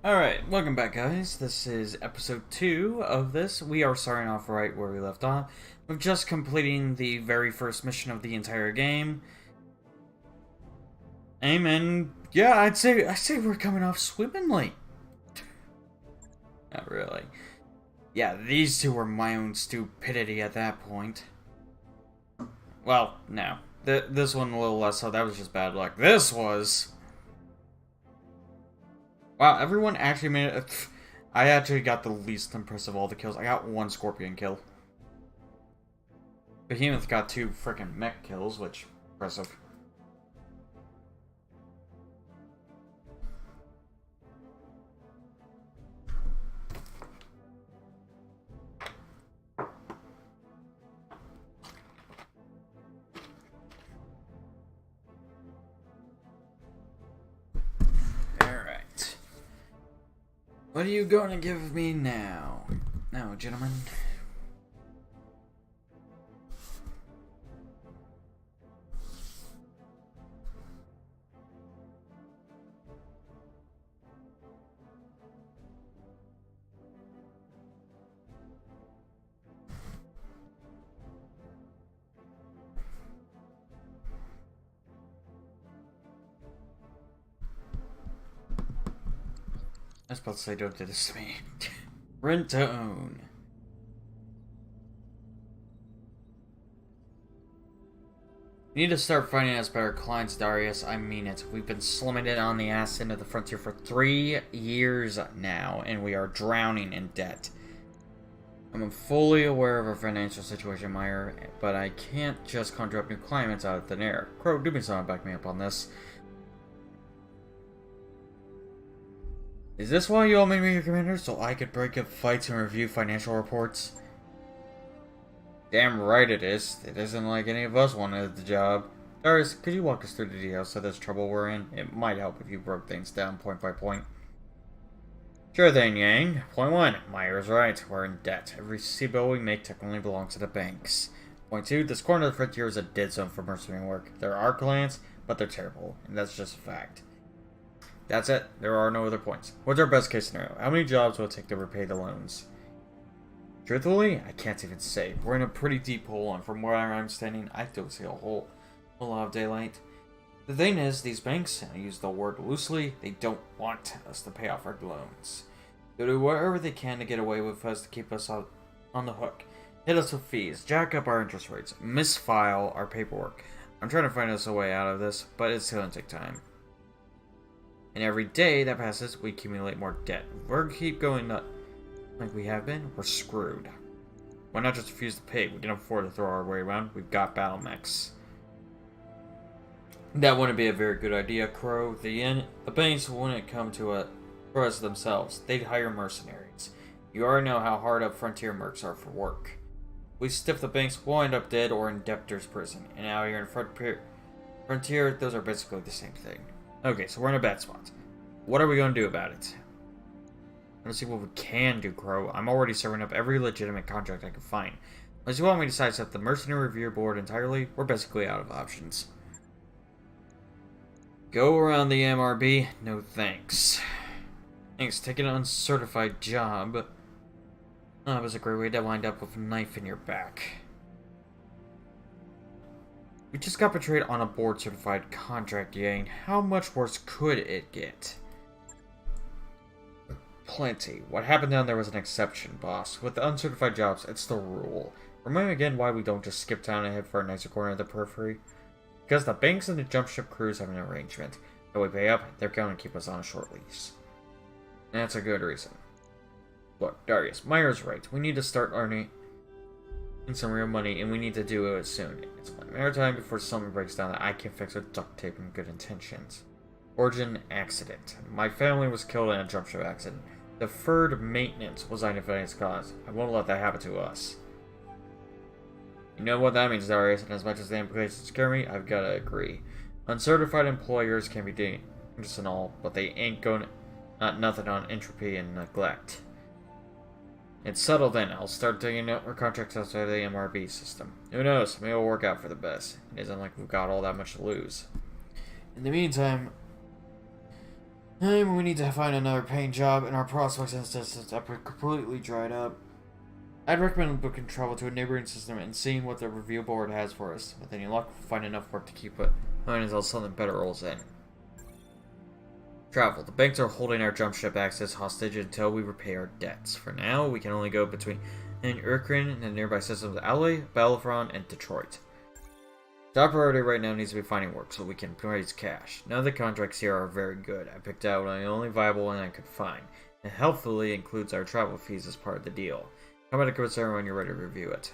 Alright, welcome back guys. This is episode 2 of this. We are starting off right where we left off. We're just completing the very first mission of the entire game. And yeah, I'd say we're coming off swimmingly. Not really. Yeah, these two were my own stupidity at that point. Well, no. This one a little less so. That was just bad luck. This was... Wow, everyone actually made it. I actually got the least impressive of all the kills. I got one scorpion kill. Behemoth got 2 freaking mech kills, which impressive. What are you going to give me now? Now, gentlemen. I was about to say, don't do this to me. Rent to own. We need to start finding us better clients, Darius. I mean it. We've been slumming it on the ass end of the frontier for 3 years now, and we are drowning in debt. I'm fully aware of our financial situation, Meyer, but I can't just conjure up new clients out of thin air. Crow, do me something, back me up on this. Is this why you all made me your commander? So I could break up fights and review financial reports? Damn right it is. It isn't like any of us wanted the job. Darius, could you walk us through the details of this trouble we're in? It might help if you broke things down point by point. Sure thing, Yang. Point 1. Meyer's right. We're in debt. Every sea bill we make technically belongs to the banks. Point 2. This corner of the frontier is a dead zone for mercenary work. There are clients, but they're terrible. And that's just a fact. That's it. There are no other points. What's our best case scenario? How many jobs will it take to repay the loans? Truthfully, I can't even say. We're in a pretty deep hole, and from where I'm standing, I don't see a whole lot of daylight. The thing is, these banks, and I use the word loosely, they don't want us to pay off our loans. They'll do whatever they can to get away with us to keep us on the hook. Hit us with fees, jack up our interest rates, misfile our paperwork. I'm trying to find us a way out of this, but it's going to take time. And every day that passes, we accumulate more debt. If we're keep going up like we have been, we're screwed. Why not just refuse to pay? We can afford to throw our way around. We've got battle mechs. That wouldn't be a very good idea, Crow. The banks wouldn't come to us themselves. They'd hire mercenaries. You already know how hard up frontier mercs are for work. If we stiff the banks, we'll end up dead or in debtor's prison. And now you're in frontier, those are basically the same thing. Okay, so we're in a bad spot. What are we going to do about it? Let's see what we can do, Crow. I'm already serving up every legitimate contract I can find. Unless you want me to sidestep the Mercenary Review Board entirely, we're basically out of options. Go around the MRB? No thanks. Thanks, take an uncertified job. Oh, that was a great way to wind up with a knife in your back. We just got betrayed on a board-certified contract, Yang. How much worse could it get? Plenty. What happened down there was an exception, boss. With the uncertified jobs, it's the rule. Remind me again why we don't just skip town and head for a nicer corner of the periphery? Because the banks and the jump ship crews have an arrangement. If we pay up, they're going to keep us on a short lease. And that's a good reason. Look, Darius, Meyer's right. We need to start earning some real money, and we need to do it soon. It's a matter of time before something breaks down that I can fix with duct tape and good intentions. Origin: accident. My family was killed in a jump ship accident. Deferred maintenance was identified as cause. I won't let that happen to us. You know what that means, Darius, and as much as the implications scare me, I've got to agree. Uncertified employers can be dangerous and all, but they ain't going nothing on entropy and neglect. It's settled in. I'll start digging out our contracts outside of the MRB system. Who knows? Maybe it'll work out for the best. It isn't like we've got all that much to lose. In the meantime, We need to find another paying job, and our prospects in this instance are completely dried up. I'd recommend booking travel to a neighboring system and seeing what the review board has for us. With any luck, we'll find enough work to keep it until something better rolls in. Travel. The banks are holding our jump ship access hostage until we repay our debts. For now, we can only go between Urkrin and the nearby systems of Alley, Battlefront, and Detroit. Top priority right now needs to be finding work so we can raise cash. None of the contracts here are very good. I picked out the only viable one I could find. It helpfully includes our travel fees as part of the deal. How about a concern when you're ready to review it?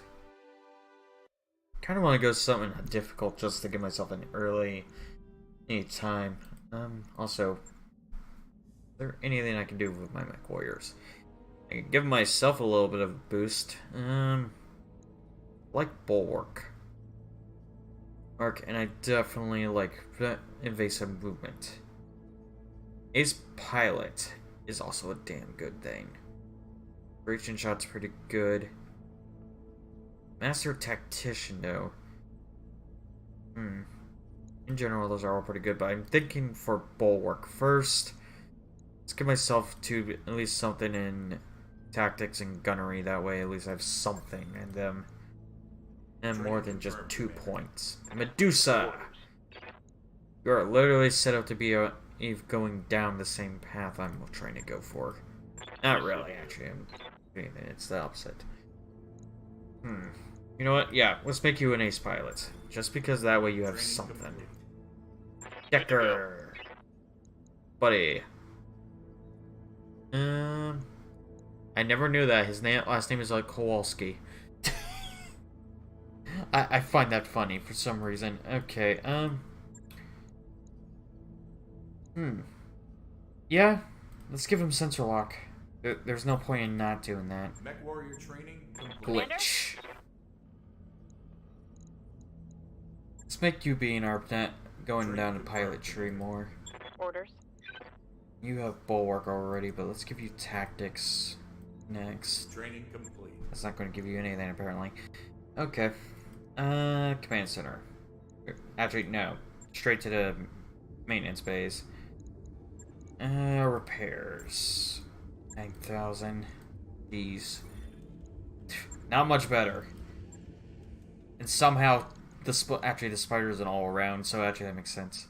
Kind of want to go something difficult just to give myself an early time. Also, is there anything I can do with my mech warriors? I can give myself a little bit of a boost. Like Bulwark. And I definitely like invasive movement. Ace Pilot is also a damn good thing. Reaching shot's pretty good. Master Tactician, though. In general, those are all pretty good, but I'm thinking for Bulwark first. Let's give myself to at least something in tactics and gunnery. That way, at least I have something in them. And more than just 2 points. Medusa! You are literally set up to be going down the same path I'm trying to go for. Not really, actually. It's the opposite. You know what? Yeah, let's make you an ace pilot. Just because that way you have something. Decker! Buddy. I never knew that. His last name is like Kowalski. I find that funny for some reason. Okay, yeah, let's give him sensor lock. There's no point in not doing that. Mech warrior training complete. Glitch. Let's make you be an ARPNet going down to pilot tree more. Orders. You have Bulwark already, but let's give you tactics next. Training complete. That's not going to give you anything apparently. Okay. Command center. Actually, no. Straight to the maintenance bays. Repairs. 9,000. Jeez. Not much better. And somehow, the spider isn't all around, so actually that makes sense.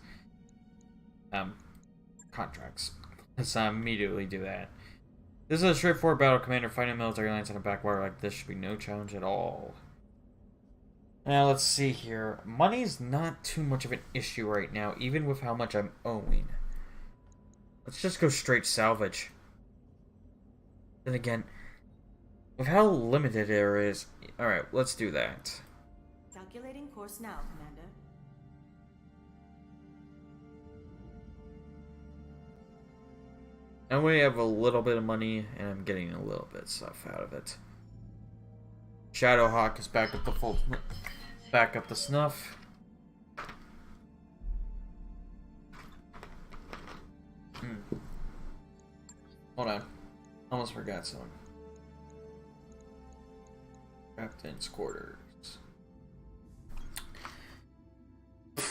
Contracts. Let's immediately do that. This is a straightforward battle, Commander. Fighting military lines on a backwater like this should be no challenge at all. Now, let's see here. Money's not too much of an issue right now, even with how much I'm owing. Let's just go straight salvage. Then again, with how limited there is... Alright, let's do that. Calculating course now, Commander. And we have a little bit of money, and I'm getting a little bit of stuff out of it. Shadowhawk is back up the snuff. Hold on. Almost forgot something. Captain's quarters. I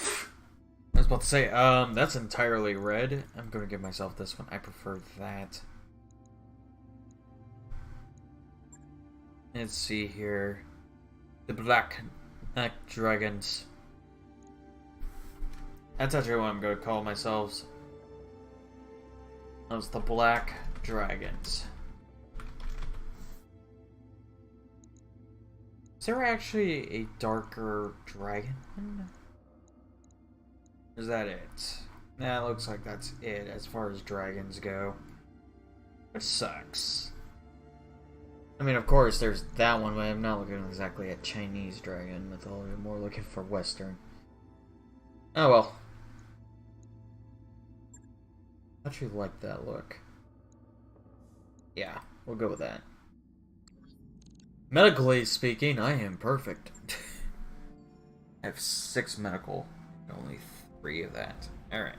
was about to say, that's entirely red. I'm gonna give myself this one. I prefer that. Let's see here. The Black Neck Dragons. That's actually what I'm going to call myself. Those the Black Dragons. Is there actually a darker dragon one? Is that it? Nah, it looks like that's it as far as dragons go. It sucks. I mean, of course, there's that one, but I'm not looking exactly at Chinese dragon mythology. I'm more looking for Western. Oh well. I actually like that look. Yeah, we'll go with that. Medically speaking, I am perfect. I have 6 medical, only 3 of that. Alright.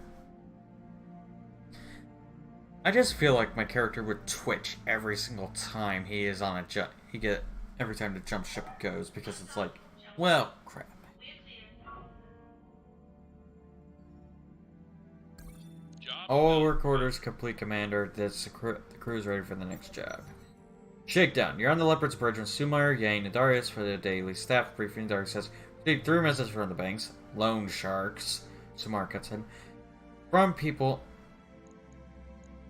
I just feel like my character would twitch every single time he is on a jump. Every time the jump ship goes, because it's like, well, crap. All work orders complete, Commander. The crew's ready for the next job. Shakedown. You're on the Leopard's Bridge with Sumair, Yang, and Darius for the daily staff briefing. Darius says, received 3 messages from the banks. Loan sharks. Sumair cuts in. From people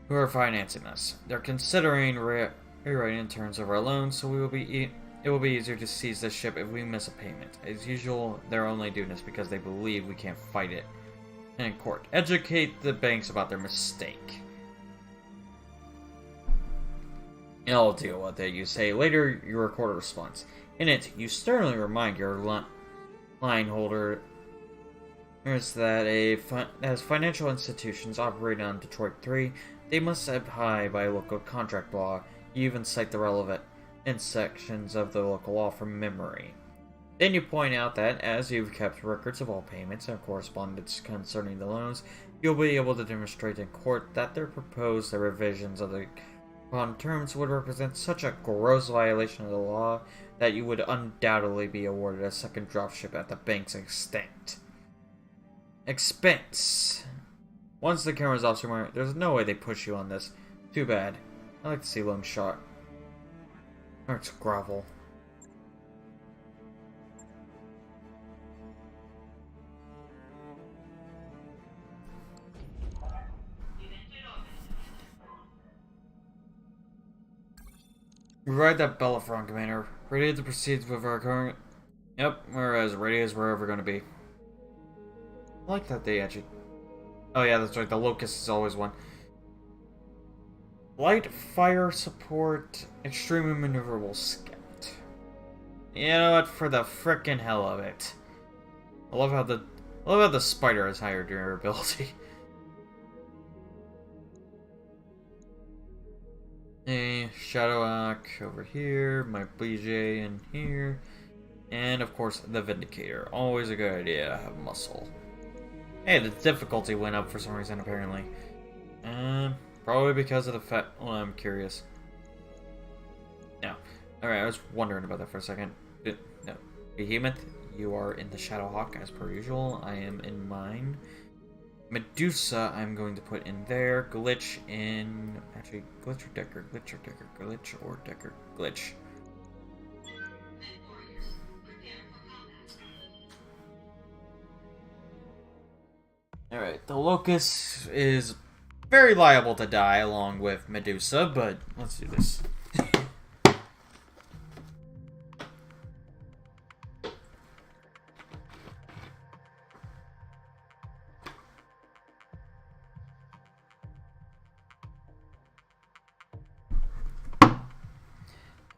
who are financing us. They're considering rewriting terms of our loan, so it will be easier to seize the ship if we miss a payment. As usual, they're only doing this because they believe we can't fight it in court. Educate the banks about their mistake. I'll deal with it, you say. Later, you record a response. In it, you sternly remind your line holder that as financial institutions operating on Detroit 3, they must abide by local contract law. You even cite the relevant sections of the local law from memory. Then you point out that, as you've kept records of all payments and correspondence concerning the loans, you'll be able to demonstrate in court that their proposed revisions of the bond terms would represent such a gross violation of the law that you would undoubtedly be awarded a second dropship at the bank's expense. Once the camera's off somewhere, there's no way they push you on this. Too bad. I like to see loan shot. Or it's grovel. Ride that Bellerophon, Commander. Ready to proceed with our current... Yep, we're as ready as we're ever going to be. I like that they actually... Oh yeah, that's right, the Locust is always one. Light fire support, extremely maneuverable scout. You know what, for the frickin' hell of it. I love how the spider has higher durability. A Shadowhawk over here, my BJ in here, and of course the Vindicator. Always a good idea to have muscle. Hey, the difficulty went up for some reason apparently. Probably because of the fact. Well, I'm curious. No. Alright, I was wondering about that for a second. No. Behemoth, you are in the Shadowhawk as per usual. I am in mine. Medusa, I'm going to put in there. Glitch in... Actually, Glitch or Decker? Glitch or Decker? Glitch or Decker? Glitch. Alright, the Locust is very liable to die along with Medusa, but let's do this.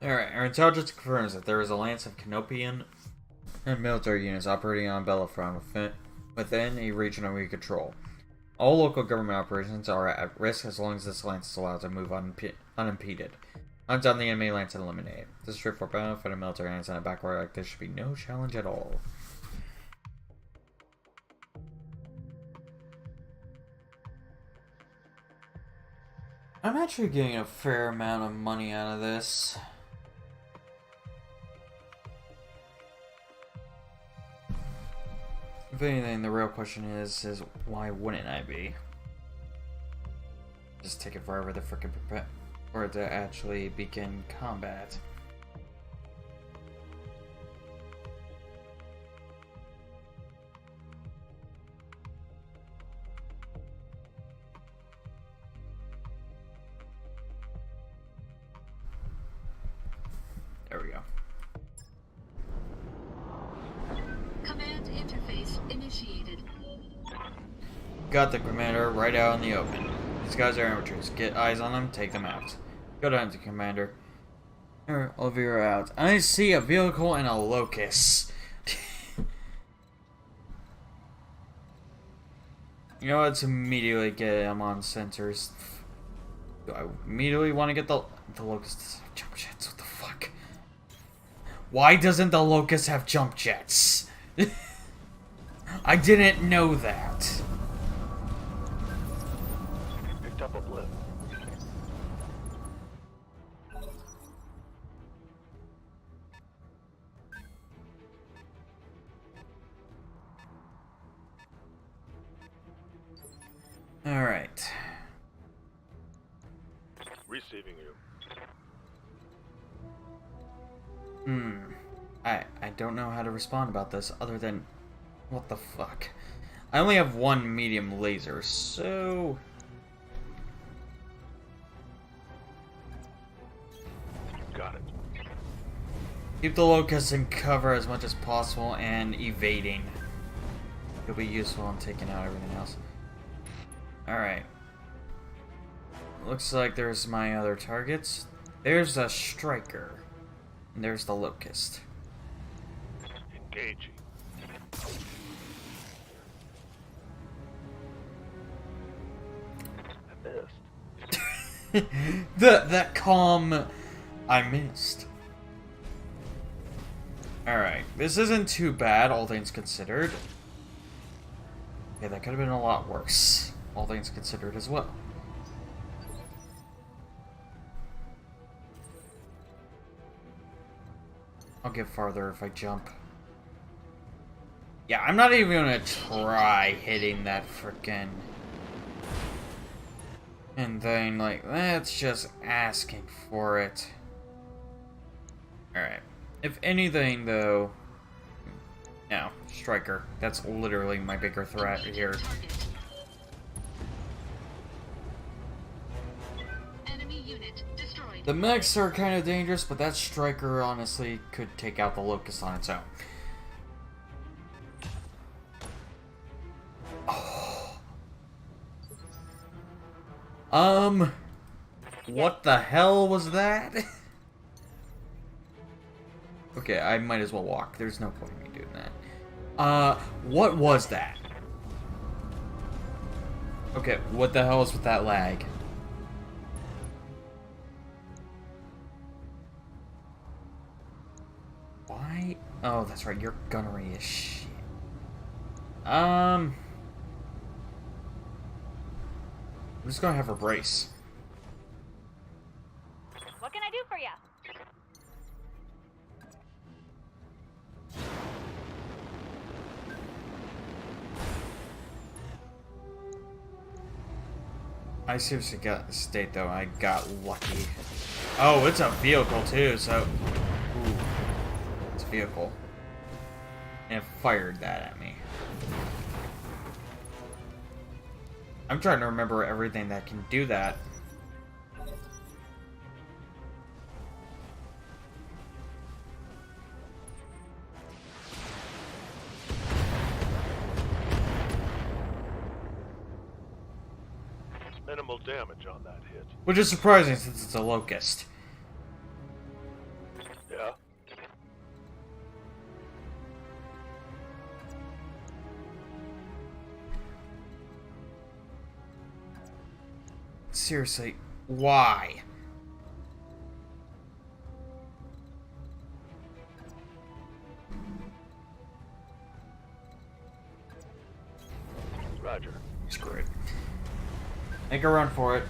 Alright, our intelligence confirms that there is a lance of Canopian and military units operating on Bellerophon within a region we control. All local government operations are at risk as long as this lance is allowed to move unimpeded. Hunt down the enemy lance and eliminate it. This is straightforward battle. Fighting military lance on a backward like this should be no challenge at all. I'm actually getting a fair amount of money out of this. If anything, the real question is why wouldn't I be? Just take it forever to frickin' prepare for it to actually begin combat. There we go. Command interface initiated. Got the Commander right out in the open. These guys are amateurs. Get eyes on them, take them out. Go down to Commander. Olivia out. I see a vehicle and a Locust. You know, let's immediately get him on sensors. Do I immediately want to get the Locust jump jets? What the fuck? Why doesn't the Locust have jump jets? I didn't know that. Picked up a blip. Alright. Receiving you. I don't know how to respond about this other than... What the fuck? I only have one medium laser, so... Got it. Keep the locusts in cover as much as possible and evading. It'll be useful in taking out everything else. Alright. Looks like there's my other targets. There's a striker. And there's the locust. Engaging. I missed. that calm I missed. Alright, this isn't too bad, all things considered. Okay, that could have been a lot worse, all things considered as well. I'll get farther if I jump. Yeah, I'm not even gonna try hitting that frickin'... And then, like, that's just asking for it. Alright. If anything, though... No, striker. That's literally my bigger threat here. Enemy unit destroyed. The mechs are kind of dangerous, but that striker, honestly, could take out the locust on its own. What the hell was that? Okay, I might as well walk. There's no point in me doing that. What was that? Okay, what the hell is with that lag? Why? Oh, that's right, your gunnery is shit. I'm just gonna have her brace. What can I do for you? I seriously got the state though. I got lucky. Oh, it's a vehicle too, so... Ooh. It's a vehicle. And it fired that at me. I'm trying to remember everything that can do that. Minimal damage on that hit. Which is surprising since it's a locust. Yeah? Seriously, why? Roger. Screw it. Make a run for it.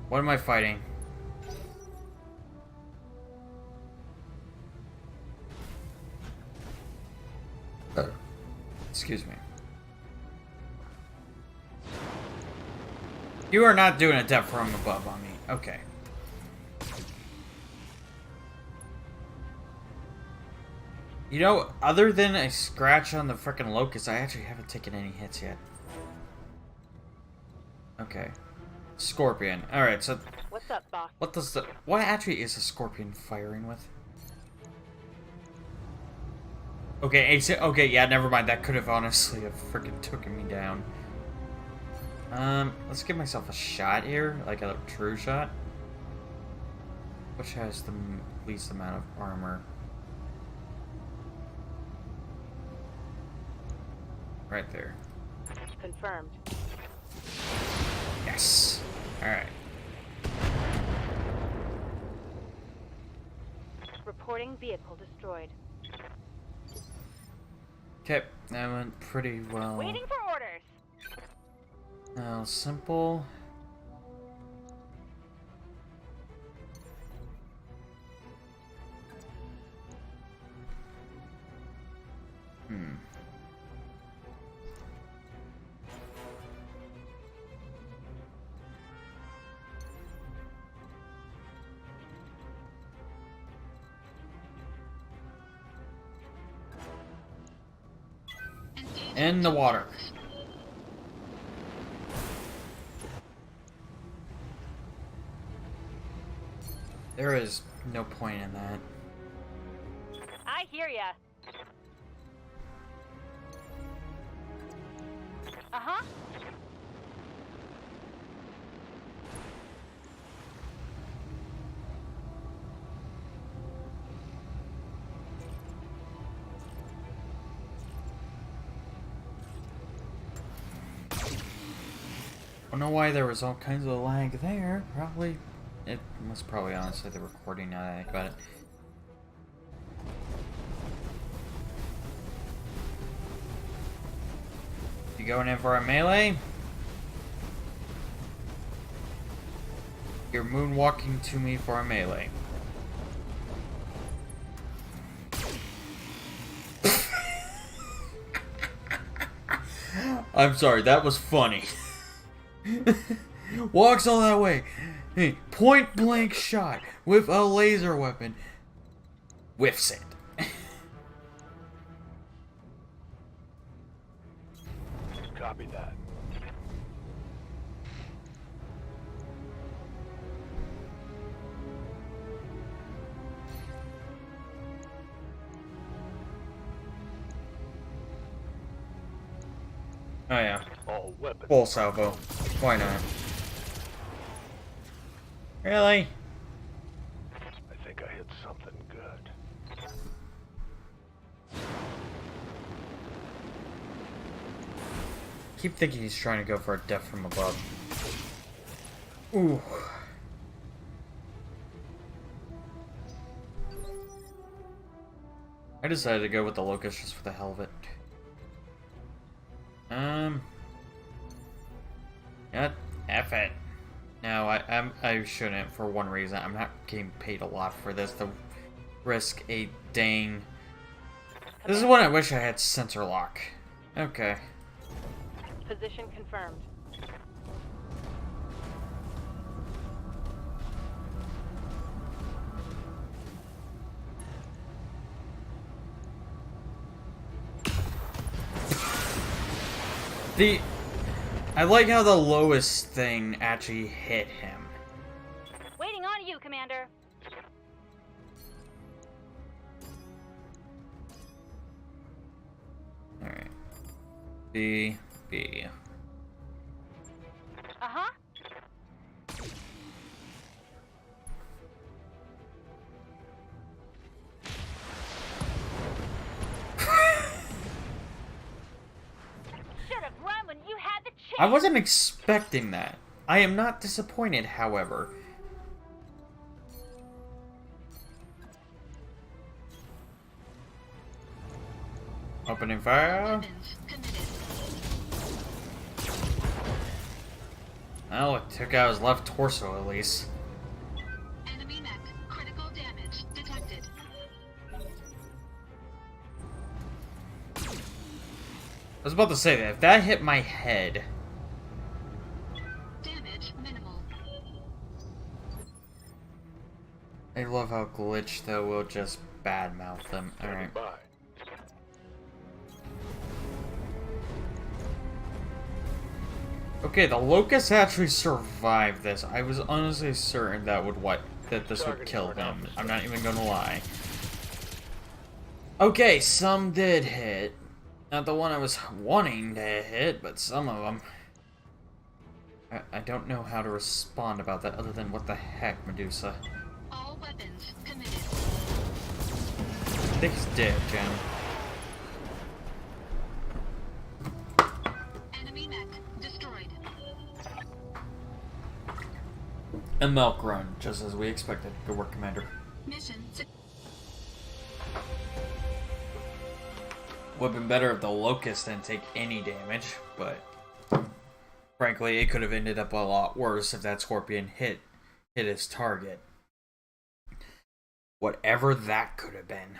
What am I fighting? Excuse me. You are not doing a depth from above on me. Okay. You know, other than a scratch on the frickin' locust, I actually haven't taken any hits yet. Okay. Scorpion. Alright, so... What's up, boss? What actually is a scorpion firing with? Okay, okay, yeah, never mind. That could have honestly have freaking taken me down. Let's give myself a shot here, like a true shot. Which has the least amount of armor? Right there. Confirmed. Yes. Alright. Reporting vehicle destroyed. Okay, that went pretty well. Waiting for orders. Now, simple. In the water. There is no point in that. I hear ya. Uh-huh. I don't know why there was all kinds of lag there. Probably, it was probably honestly the recording now that I think about it. You going in for a melee? You're moonwalking to me for a melee. I'm sorry, that was funny. Walks all that way. Hey, point blank shot with a laser weapon. Whiffs it. Copy that. Oh yeah. All weapons. Full salvo. Why not? Really? I think I hit something good. Keep thinking he's trying to go for a death from above. Ooh. I decided to go with the locust just for the hell of it. Yeah, F it. No, I shouldn't for one reason. I'm not getting paid a lot for this to risk a dang. This is when I wish I had sensor lock. Okay. Position confirmed. I like how the lowest thing actually hit him. Waiting on you, Commander. Alright. B. Uh-huh. Should have run when you had the chance. I wasn't expecting that. I am not disappointed, however. Opening fire. Weapons committed. Well, it took out his left torso at least. Enemy mech. Critical damage detected. I was about to say that if that hit my head. Damage minimal. I love how Glitch though will just badmouth them. Alright. Bye. Okay, the Locust actually survived this. I was honestly certain that this would kill him. I'm not even gonna lie. Okay, some did hit. Not the one I was wanting to hit, but some of them. I don't know how to respond about that other than what the heck, Medusa. All weapons committed. I think he's dead, Jen. Enemy mech destroyed. A milk run, just as we expected. Good work, Commander. Mission Would have been better if the Locust didn't take any damage, but frankly, it could have ended up a lot worse if that Scorpion hit his target. Whatever that could have been.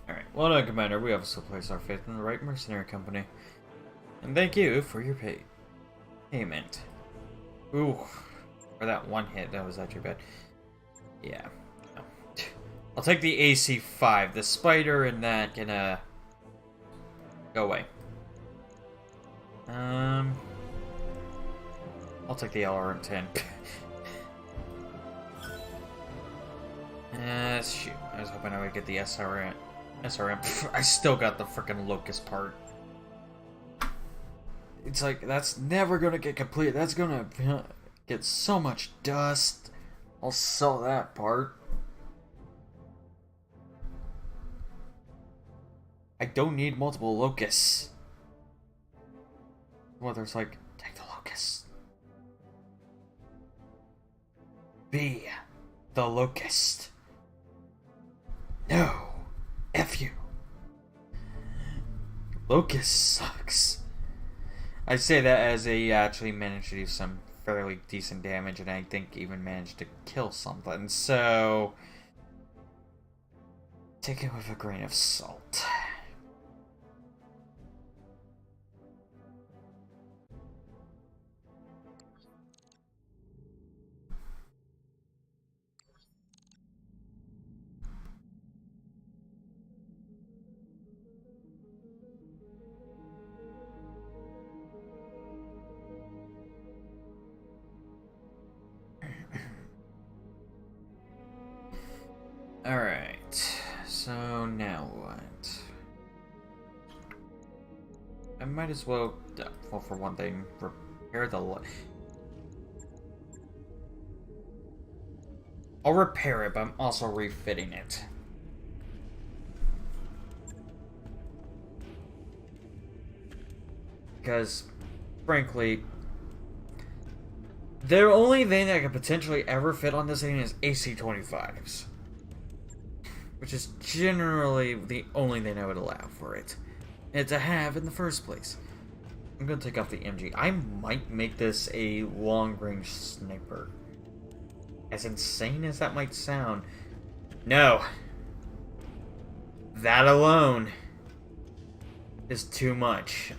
Alright, well done, Commander. We obviously place our faith in the right mercenary company. And thank you for your payment. Ooh, for that one hit, that was actually bad. Yeah. No. I'll take the AC-5. The spider and that can, go away. I'll take the LRM-10. Shoot. I was hoping I would get the SRM. I still got the frickin' locust part. It's like, that's never gonna get complete. That's gonna get so much dust. I'll sell that part. I don't need multiple locusts. Well, there's like, take the locusts. Be the locust. No. F you. Locust sucks. I say that as they actually managed to do some fairly decent damage, and I think even managed to kill something, so take it with a grain of salt. Alright, so now what? I might as well, for one thing, repair the I'll repair it, but I'm also refitting it. Because, frankly, the only thing that could potentially ever fit on this thing is AC-25s. Which is generally the only thing I would allow for it. And to have in the first place. I'm gonna take off the MG. I might make this a long-range sniper. As insane as that might sound. No. That alone is too much.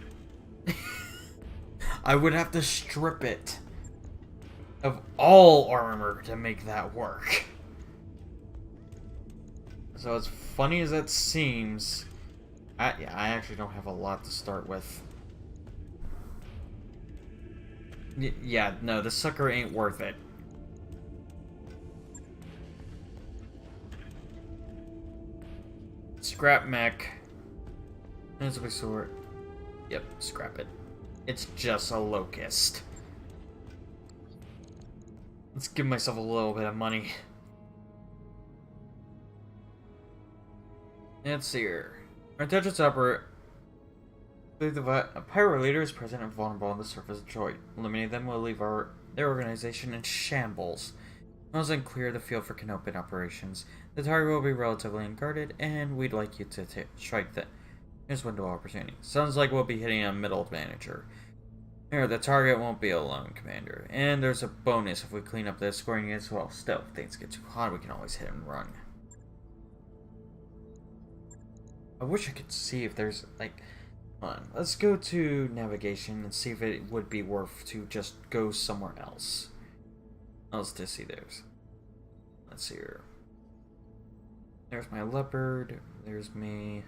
I would have to strip it of all armor to make that work. So as funny as that seems, yeah, I actually don't have a lot to start with. Yeah, no, the sucker ain't worth it. Scrap mech. As we sort. Yep, scrap it. It's just a locust. Let's give myself a little bit of money. Let's see here. Our intelligence operator. A pirate leader is present and vulnerable on the surface of Detroit. Eliminating them will leave their organization in shambles. Once then clear the field for Canopian operations. The target will be relatively unguarded, and we'd like you to strike this window of opportunity. Sounds like we'll be hitting a middle manager. Here, the target won't be alone, Commander. And there's a bonus if we clean up the scoring units well. Still, if things get too hot, we can always hit and run. I wish I could see if there's, like... Hold on. Let's go to navigation and see if it would be worth to just go somewhere else. Let's just see those. Let's see here. There's my leopard. There's me.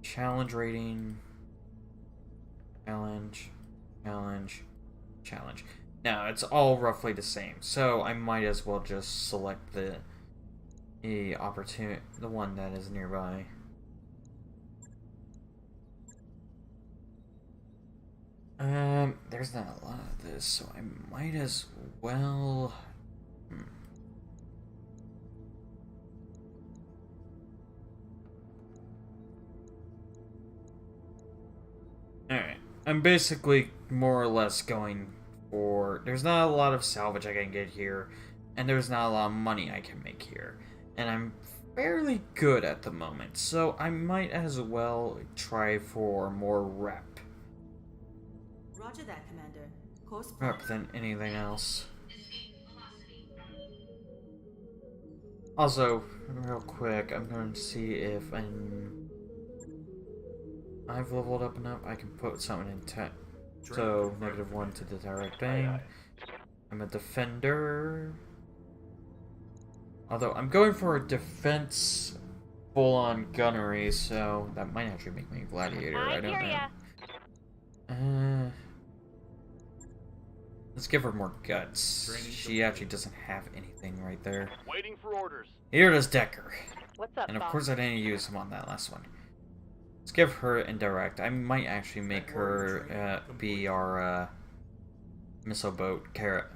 Challenge rating. Challenge. Challenge. Challenge. Now, it's all roughly the same. So, I might as well just select the one that is nearby. There's not a lot of this, so I might as well... Alright, I'm basically more or less going for... There's not a lot of salvage I can get here, and there's not a lot of money I can make here. And I'm fairly good at the moment, so I might as well try for more rep. Roger that, Commander. Course Rep than anything else. Also, real quick, I'm going to see if I've leveled up enough. I can put something in tech. So, -1 to the direct aim. I'm a defender. Although, I'm going for a defense full-on gunnery, so that might actually make me a gladiator. I don't hear know. ya. Let's give her more guts. Training She actually doesn't have anything right there. Waiting for orders. Here does Decker. What's up, And of boss? course I didn't use him on that last one. Let's give her indirect. I might actually make her be our missile boat carrot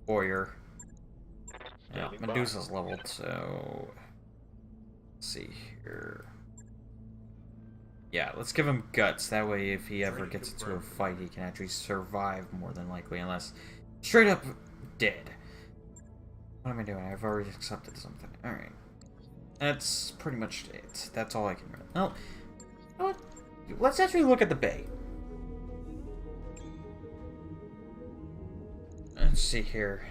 warrior. Yeah, Medusa's leveled, so let's see here. Yeah, let's give him guts. That way, if he ever gets into a fight, he can actually survive more than likely, unless straight up dead. What am I doing? I've already accepted something. Alright. That's pretty much it. That's all I can remember. Well, you know what? Let's actually look at the bay. Let's see here.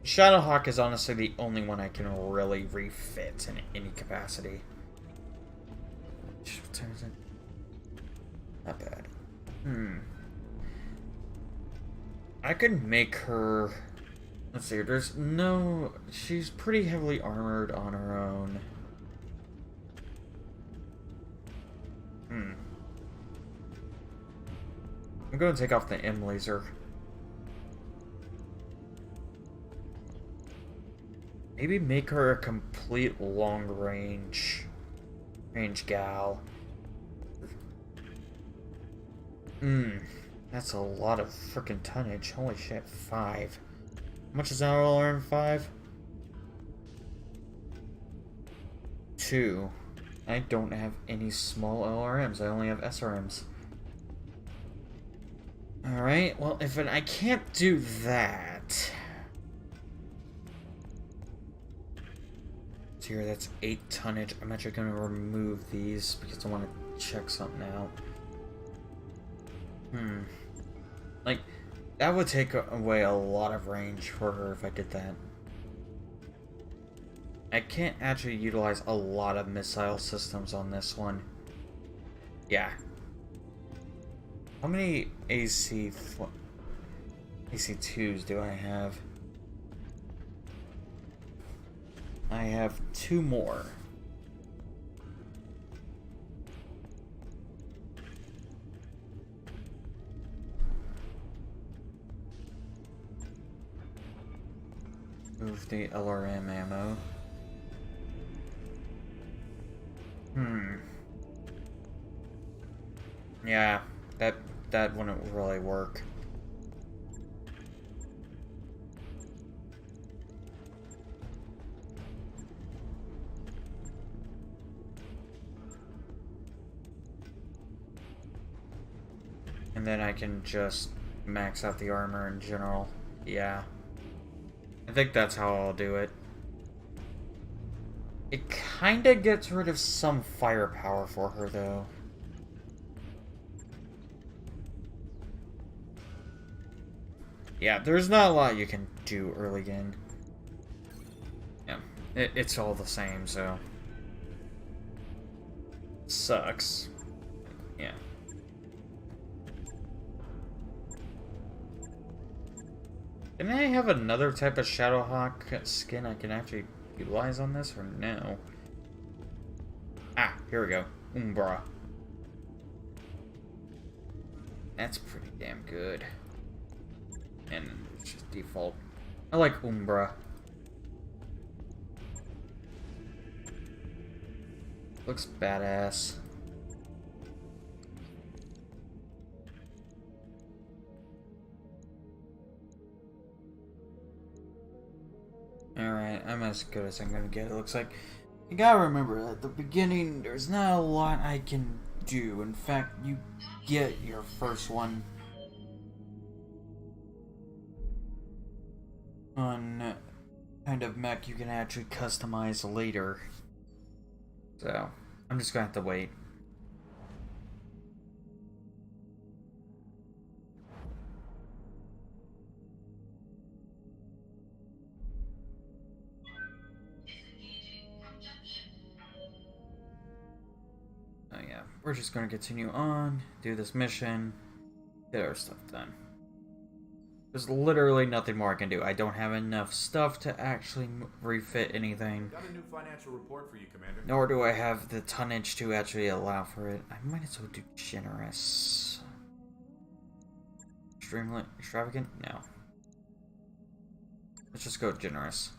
Shadowhawk is honestly the only one I can really refit in any capacity. What time is it? Not bad. I could make her... Let's see, there's no... She's pretty heavily armored on her own. I'm going to take off the M laser. Maybe make her a complete long range gal. That's a lot of freaking tonnage. Holy shit, 5. How much is our LRM 5? 2. I don't have any small LRMs. I only have SRMs. Alright, well, if I can't do that... So here, that's 8 tonnage. I'm actually going to remove these because I want to check something out. Like, that would take away a lot of range for her if I did that. I can't actually utilize a lot of missile systems on this one. Yeah. How many AC2s do I have? I have 2 more. Move the LRM ammo. Yeah, that wouldn't really work. And then I can just max out the armor in general. Yeah. I think that's how I'll do it. It kinda gets rid of some firepower for her, though. Yeah, there's not a lot you can do early game. Yeah, it's all the same, so... Sucks. Yeah. Didn't I have another type of Shadowhawk skin I can actually utilize on this, or no? Ah, here we go. Umbra. That's pretty damn good. And it's just default. I like Umbra. Looks badass. Alright, I'm as good as I'm gonna get, it looks like. You gotta remember, at the beginning, there's not a lot I can do. In fact, you get your first one on kind of mech you can actually customize later. So, I'm just gonna have to wait. we're just going to continue on, do this mission, get our stuff done. There's literally nothing more I can do. I don't have enough stuff to actually refit anything. Got a new financial report for you, Commander. Nor do I have the tonnage to actually allow for it. I might as well do generous. Extremely extravagant? No. Let's just go generous.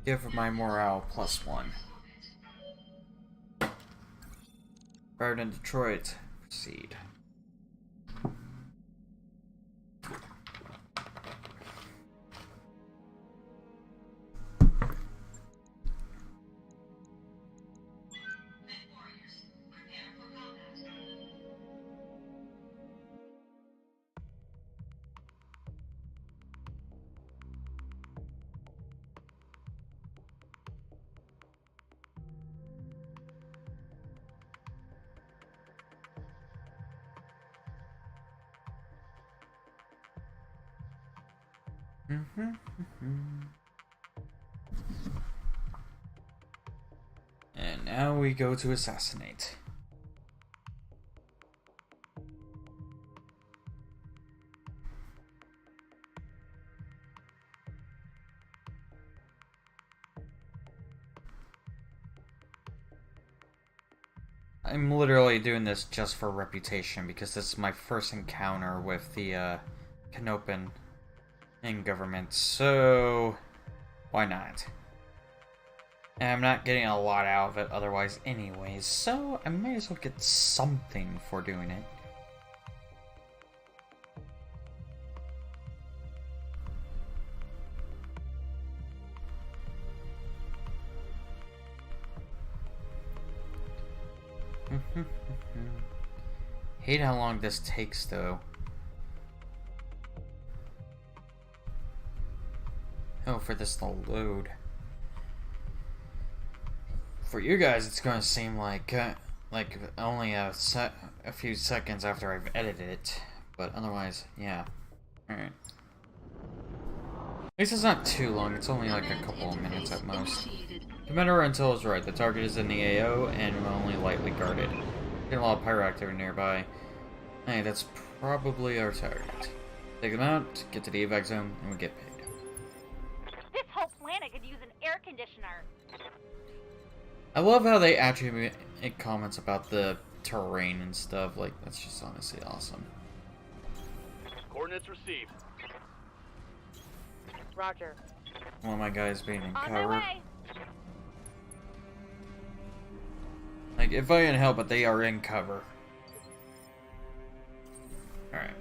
Give my morale +1. Fired in Detroit. Proceed. And now we go to assassinate. I'm literally doing this just for reputation because this is my first encounter with the Canopan in government, so why not? And I'm not getting a lot out of it otherwise anyways, so I might as well get something for doing it. Hate how long this takes though. Oh, for this to load. For you guys, it's going to seem like only a few seconds after I've edited it, but otherwise, yeah. All right. At least it's not too long. It's only like a couple of minutes at most. Commander Rental is right. The target is in the AO and only lightly guarded. Getting a lot of pyro activity nearby. Hey, that's probably our target. Take them out, get to the evac zone, and we get paid. This whole planet could use an air conditioner. I love how they actually make comments about the terrain and stuff. Like, that's just honestly awesome. Coordinates received. Roger. One of my guys being in On my cover. way. Like, if I can help it, they are in cover. Alright.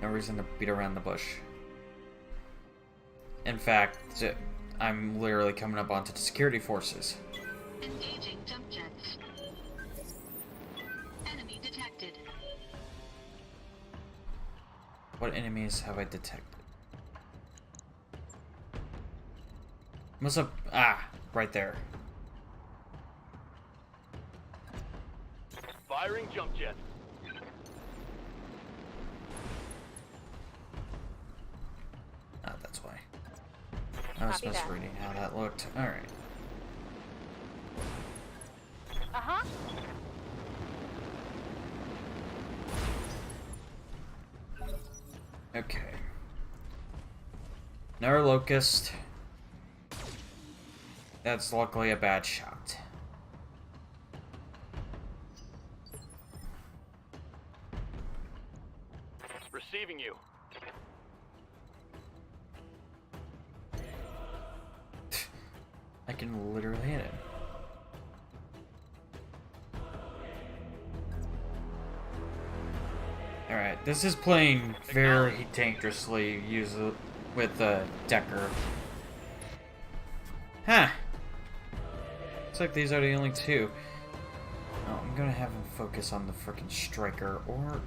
No reason to beat around the bush. In fact, I'm literally coming up onto the security forces. Engaging jump jets. Enemy detected. What enemies have I detected? Must have... Ah! Right there. Firing jump jet. Ah, that's why. I was Copy that. misreading how that looked. Alright. Uh-huh. Okay. Another locust. That's luckily a bad shot. Receiving you. I can literally hit it. Alright, this is playing very dangerously with Decker. Huh. Looks like these are the only two. Oh, I'm gonna have him focus on the frickin' striker, or...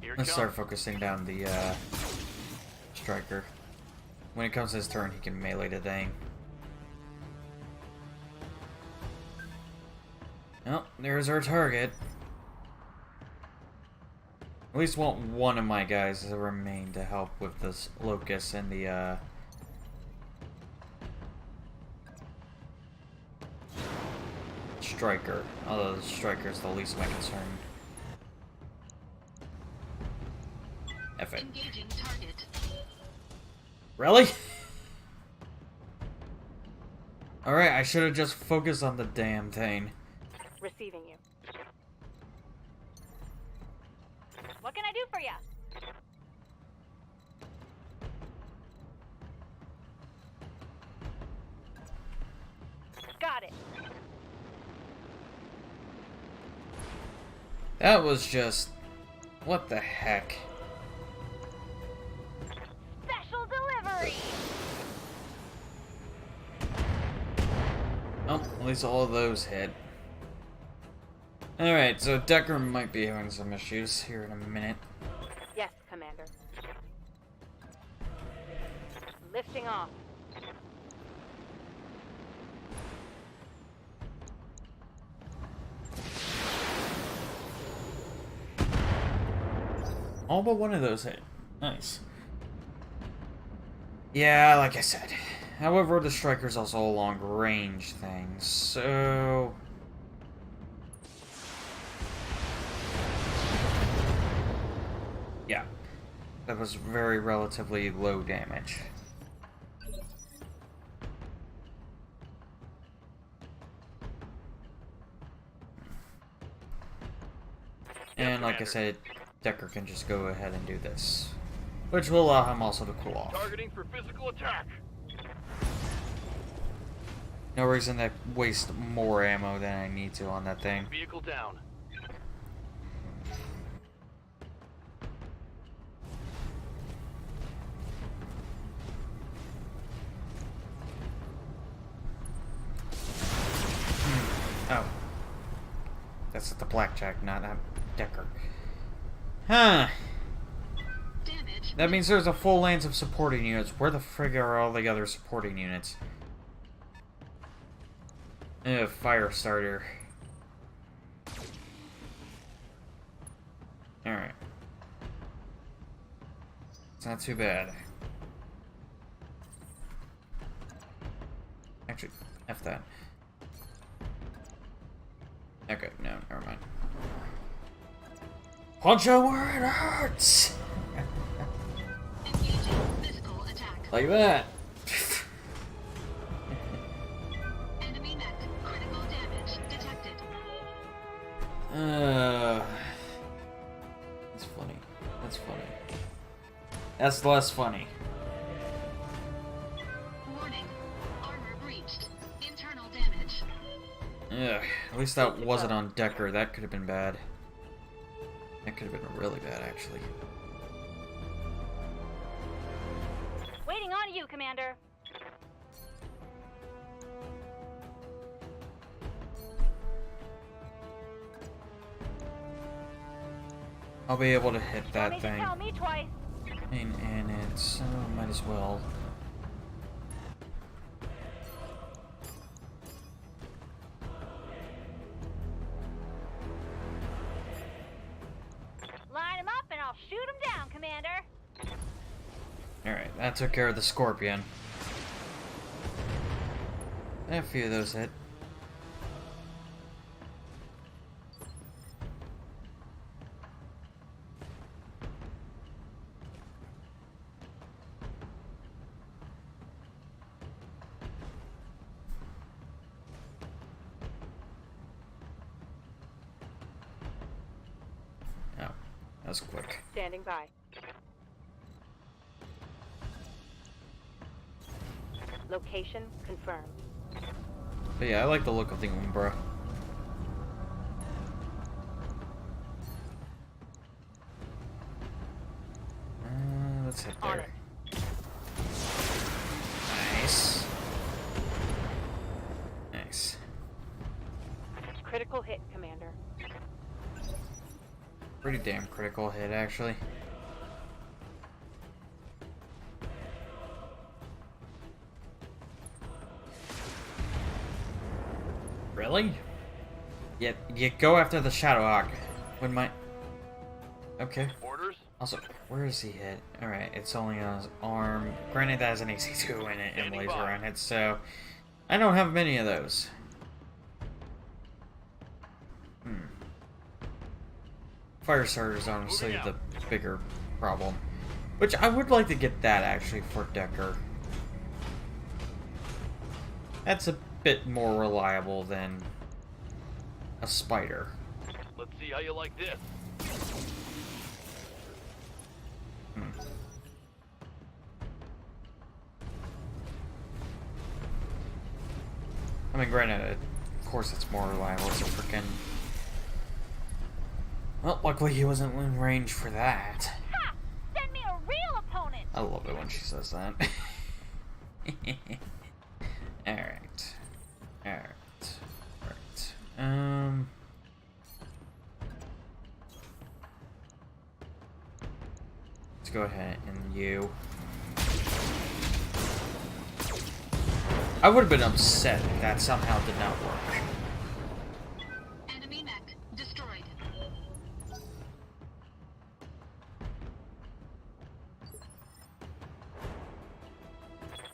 Here it Let's comes. start focusing down the striker. When it comes to his turn, he can melee the thing. Well, there's our target. At least want one of my guys to remain to help with this locust and the striker. Although the striker is the least of my concern. F it. Engaging target. Really? Alright, I should have just focused on the damn thing. Receiving you. What can I do for you? Got it. That was just... what the heck? Special delivery. Oh, at least all of those hit. Alright, so Decker might be having some issues here in a minute. Yes, Commander. Lifting off. All but one of those hit. Nice. Yeah, like I said. However, the striker's also a long-range thing, so... yeah. That was very relatively low damage. And like I said, Decker can just go ahead and do this. Which will allow him also to cool off. Targeting for physical attack. No reason to waste more ammo than I need to on that thing. Vehicle down. Oh. That's the blackjack, not Decker. Huh. Damage. That means there's a full lance of supporting units. Where the frig are all the other supporting units? Fire starter. Alright. It's not too bad. Actually, F that. Okay, no, never mind. Punch it where it hurts! Engaging physical attack. Like that. Enemy mech. Critical damage detected. That's funny. That's funny. That's less funny. Warning. Armor breached. Internal damage. Ugh, at least that wasn't on Decker. That could have been bad. That could have been really bad, actually. Waiting on you, Commander. I'll be able to hit Don't that need to thing. tell me twice. And it's... might as well. Line him up and I'll shoot him down, Commander. Alright, that took care of the Scorpion. A few of those hit. Oh, that was quick. Standing by. Location confirmed. But yeah, I like the look of the Umbra. Let's hit On there. it. Nice. Nice. Critical hit, Commander. Pretty damn critical hit, actually. Really? You go after the Shadowhawk. When my... Okay. Orders? Also, where is he hit? Alright, it's only on his arm. Granted, that has an AC2 in it and laser on it, so I don't have many of those. Fire starter is honestly the bigger problem. Which I would like to get that actually for Decker. That's a bit more reliable than a spider. Let's see how you like this. I mean, granted, of course it's more reliable. It's a freaking... Well, luckily he wasn't in range for that. Ha! Send me a real opponent! I love it when she says that. Alright. Alright. Alright. Let's go ahead and you. I would have been upset if that somehow did not work. Enemy mech destroyed.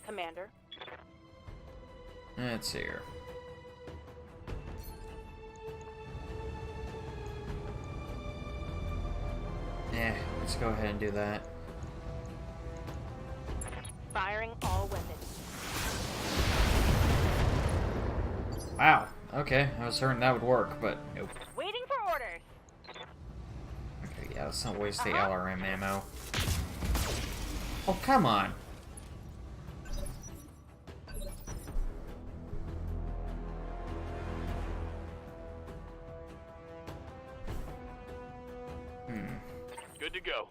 Commander. Let's see here. Yeah, let's go ahead and do that. Firing all weapons. Wow. Okay, I was certain that would work, but nope. Waiting for orders. Okay, yeah, let's not waste the LRM ammo. Oh, come on. Good to go.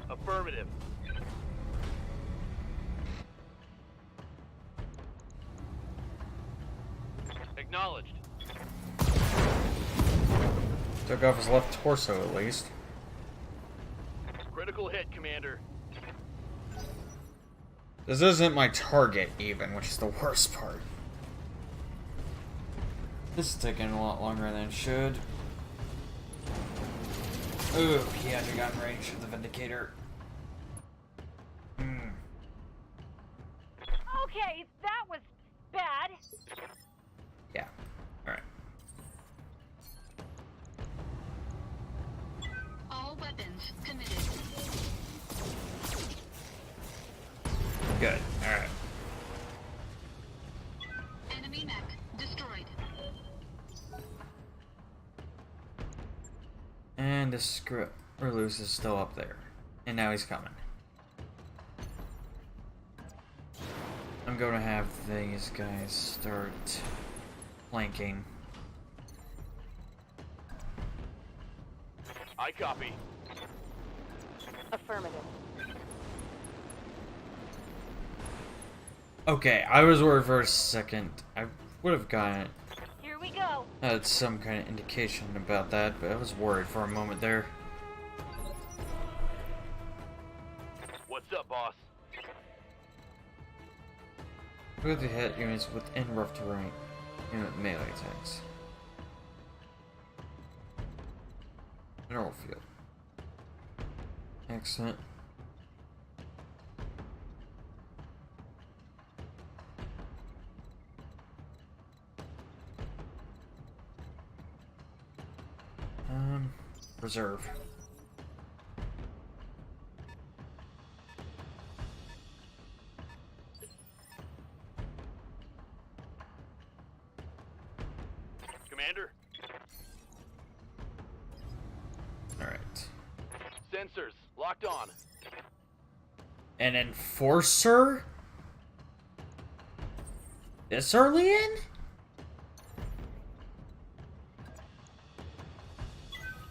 Affirmative. Acknowledged. Took off his left torso, at least. Critical hit, Commander. This isn't my target, even, which is the worst part. This is taking a lot longer than it should. Ooh, he hasn't gotten range of the Vindicator. Okay, that was bad. Yeah. Alright. All weapons committed. Good. Alright. Enemy mech destroyed. And the screw or loose is still up there. And now he's coming. I'm going to have these guys start flanking. I copy. Affirmative. Okay, I was worried for a second. I would have gotten Here we go. some kind of indication about that, but I was worried for a moment there. What's up, boss? With the hit units within rough terrain and melee attacks. General field. Excellent. Reserve. Commander? Alright. Sensors, locked on. An enforcer? This early in?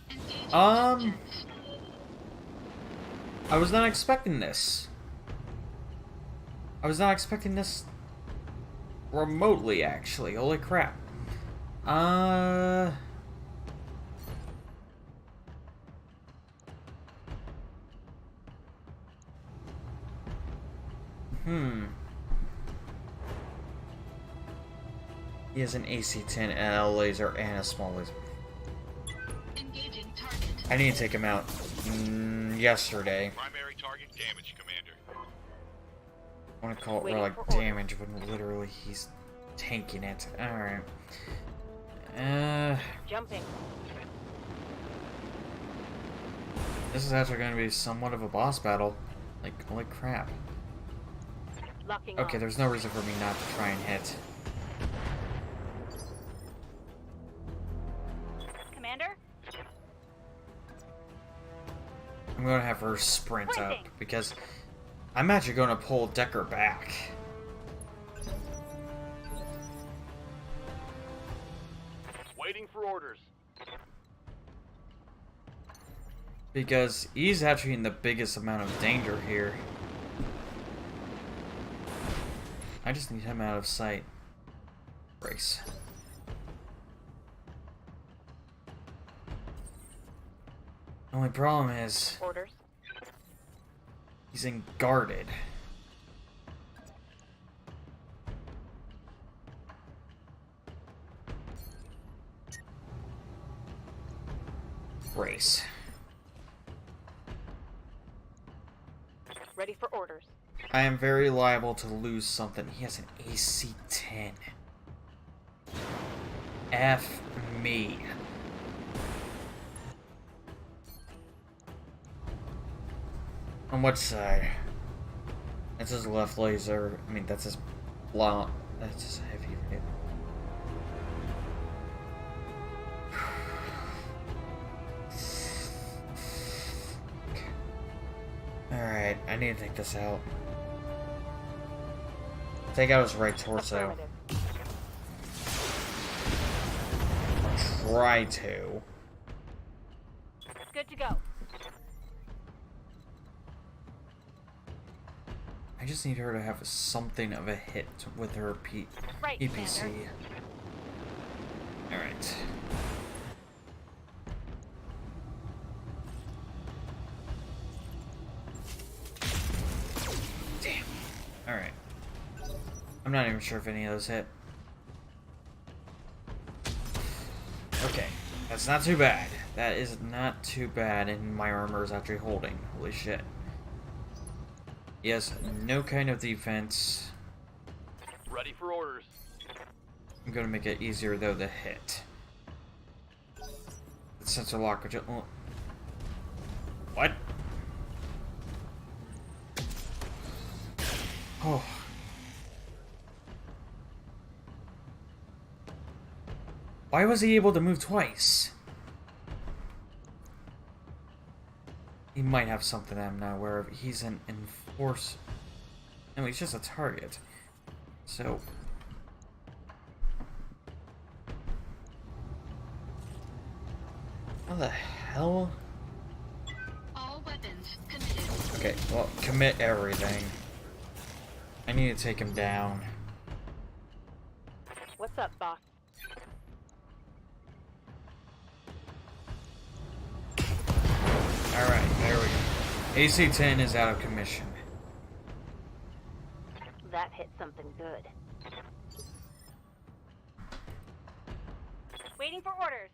Engaging jets. I was not expecting this. I was not expecting this remotely, actually. Holy crap. He has an AC-10 L laser and a small laser. I need to take him out yesterday. Primary target damage, Commander. I want to call it more Waiting like for orders. damage when literally he's tanking it. Alright. Jumping. This is actually going to be somewhat of a boss battle. Like, holy crap. Locking Okay, on. there's no reason for me not to try and hit. Commander? I'm going to have her sprint up, Sprinting. because I'm actually going to pull Decker back. Waiting for orders. Because he's actually in the biggest amount of danger here. I just need him out of sight. Brace. Only problem is, Orders. he's in guarded. Brace. Ready for orders. I am very liable to lose something. He has an AC 10. F me. On what side? That's his left laser. I mean, that's his long. That's his heavy. Right? Alright, I need to take this out. Take out his right torso. Affirmative. Try to. Good to go. I just need her to have something of a hit with her Right, EPC. Commander. Alright. Damn. Alright. I'm not even sure if any of those hit. Okay. That's not too bad. That is not too bad, and my armor is actually holding. Holy shit. Yes, no kind of defense. Ready for orders. I'm gonna make it easier though to hit. The sensor lock would just. What? Oh. Why was he able to move twice? He might have something I'm not aware of. He's an enforcer. No, he's just a target. So. How the hell? All weapons committed. Okay, well, commit everything. I need to take him down. What's up, boss? Alright, there we go. AC-10 is out of commission. That hit something good. Waiting for orders.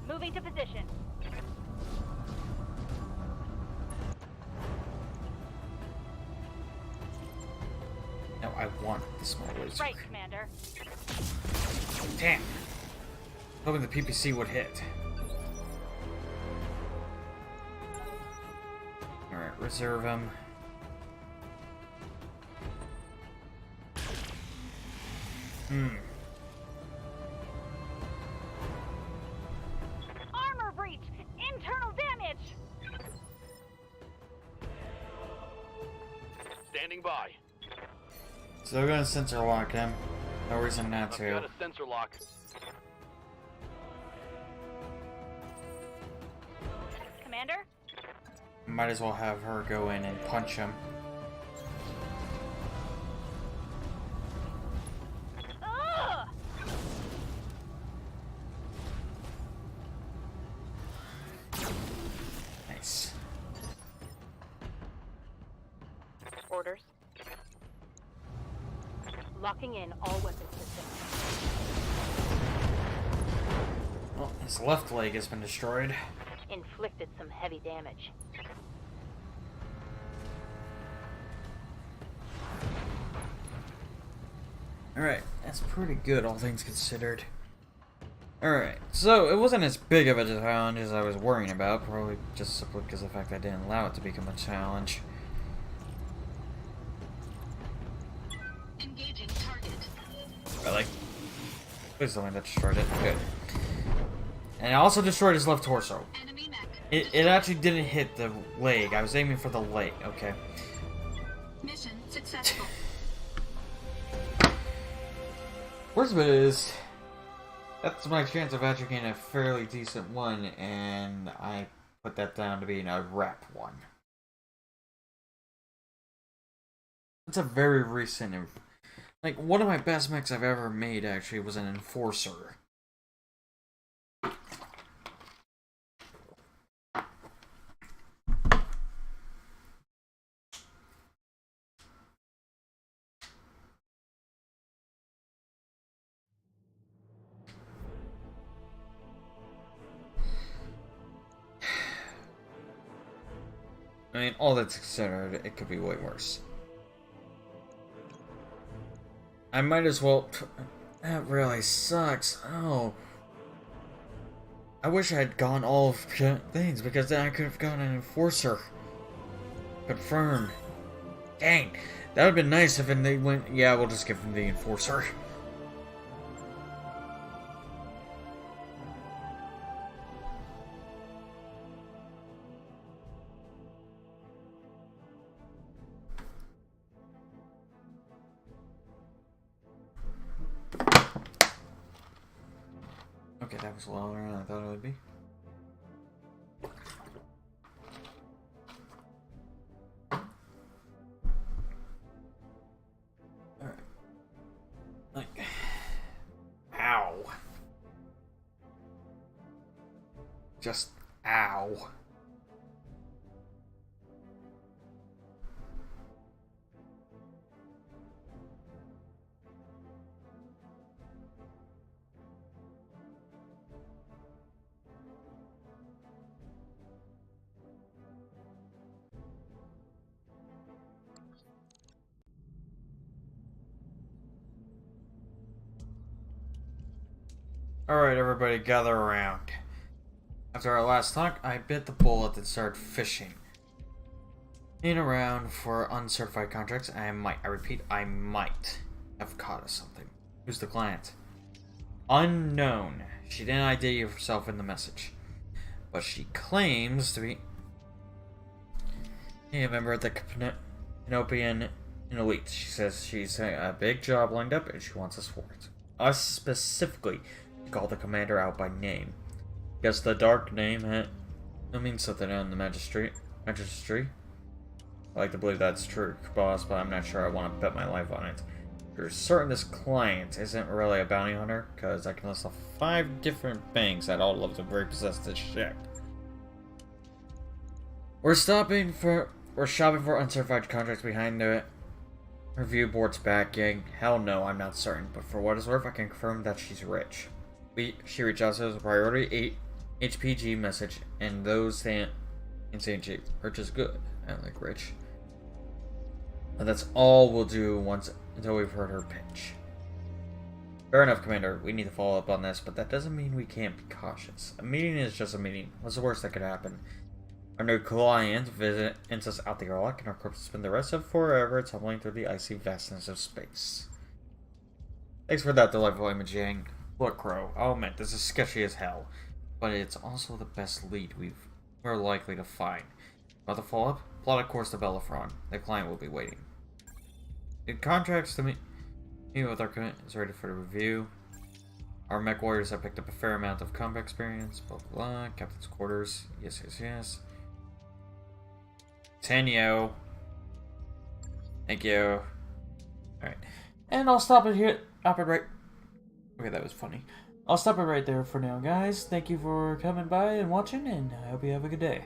Moving to position. No, I want the small laser. Right, Commander. Damn. Hoping the PPC would hit. Alright, reserve him. Armor breach! Internal damage! Standing by. So they're gonna sensor lock him. No reason not I've to. got a sensor lock. Commander? Might as well have her go in and punch him. Ugh! Nice. Orders. Locking in all weapon systems. His left leg has been destroyed. Inflicted some heavy damage. Alright, that's pretty good, all things considered. Alright, so it wasn't as big of a challenge as I was worrying about, probably just simply because of the fact I didn't allow it to become a challenge. Engaging target. Really? Please tell me that destroyed it. Good. And it also destroyed his left torso. Enemy mech. It actually didn't hit the leg. I was aiming for the leg. Okay. Mission successful. Worst of it is, that's my chance of actually getting a fairly decent one, and I put that down to being a rep one. It's a very recent, like, one of my best mechs I've ever made actually was an Enforcer. I mean, all that's considered, it could be way worse. I might as well... That really sucks. Oh. I wish I had gone all of things, because then I could have gotten an Enforcer. Confirmed. Dang. That would have been nice if they went, yeah, we'll just give him the Enforcer. Okay, that was longer than I thought it would be. Alright. Like... Ow. Just... Ow. Alright, everybody, gather around. After our last talk, I bit the bullet and started fishing around for uncertified contracts. I repeat, I might have caught us something. Who's the client? Unknown. She didn't ID herself in the message, but she claims to be a member of the Canopian elite. She says she's a big job lined up and she wants us for it. Us specifically. Call the commander out by name. Guess the dark name it means something on the magistry. I like to believe that's true, boss, but I'm not sure I want to bet my life on it. You're certain this client isn't really a bounty hunter, because I can list off 5 different banks that all love to repossess this ship. We're shopping for uncertified contracts behind the review board's back, gang. Hell no, I'm not certain, but for what it's worth, I can confirm that she's rich. She reached out to us a priority 8 HPG message, and those stay in same shape. Rich is good. I like rich. But that's all we'll do until we've heard her pitch. Fair enough, Commander. We need to follow up on this, but that doesn't mean we can't be cautious. A meeting is just a meeting. What's the worst that could happen? Our new client visits us out the airlock, and our corpses spend the rest of forever tumbling through the icy vastness of space. Thanks for that delightful imaging. Look, Crow, I'll admit, this is sketchy as hell, but it's also the best lead we're likely to find. About the follow-up, plot a course to Bellerophon. The client will be waiting. The contracts to meet with our client is ready for the review. Our mech warriors have picked up a fair amount of combat experience, blah blah blah. Captain's quarters, yes yes yes. Tenyo. Thank you. Alright. And I'll stop it here. Okay, that was funny. I'll stop it right there for now, guys. Thank you for coming by and watching, and I hope you have a good day.